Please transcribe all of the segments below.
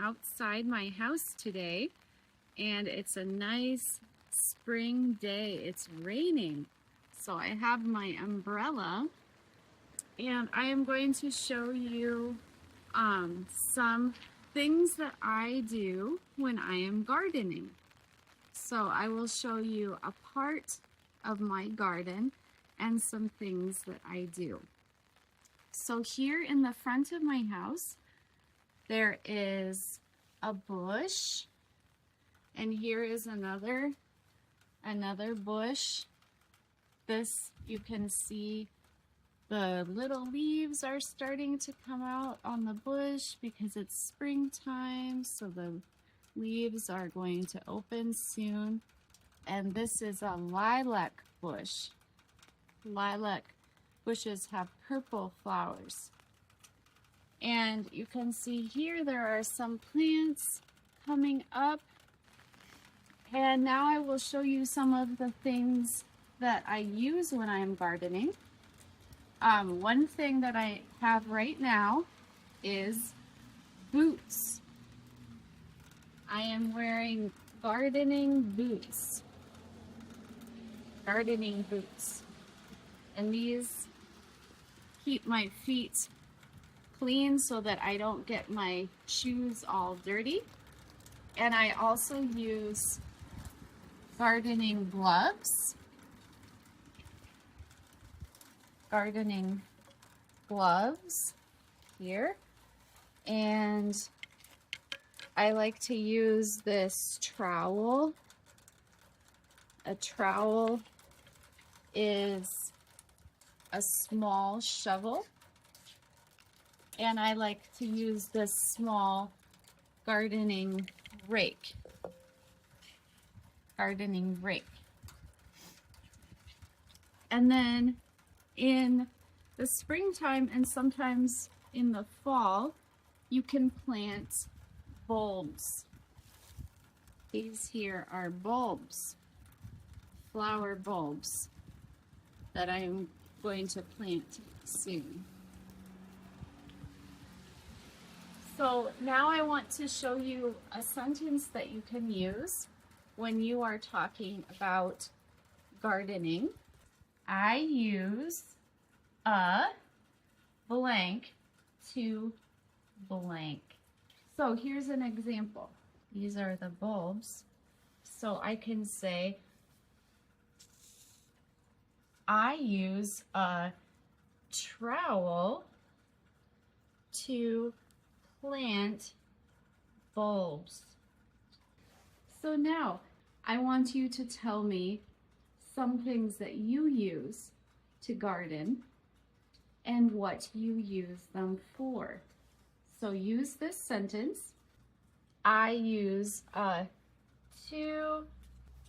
outside my house today, and it's a nice spring day. It's raining, so I have my umbrella, and I am going to show you some things that I do when I am gardening. So I will show you a part of my garden and some things that I do. So here in the front of my house, there is a bush, and here is another bush. This, you can see the little leaves are starting to come out on the bush because it's springtime, so the leaves are going to open soon. And this is a lilac bush. Lilac bushes have purple flowers. And you can see here there are some plants coming up. And now I will show you some of the things that I use when I am gardening. One thing that I have right now is boots. I am wearing gardening boots. And these keep my feet clean so that I don't get my shoes all dirty. And I also use gardening gloves. Here. And I like to use this trowel. A trowel is a small shovel, and I like to use this small gardening rake. And then in the springtime and sometimes in the fall, you can plant bulbs. These here are bulbs, flower bulbs that I'm going to plant soon. So now I want to show you a sentence that you can use when you are talking about gardening. I use a blank to blank. So here's an example. These are the bulbs. So I can say, I use a trowel to plant bulbs. So now I want you to tell me some things that you use to garden and what you use them for. So use this sentence. I use a to.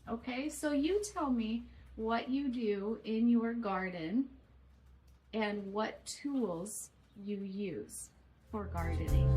Okay, so you tell me what you do in your garden and what tools you use for gardening.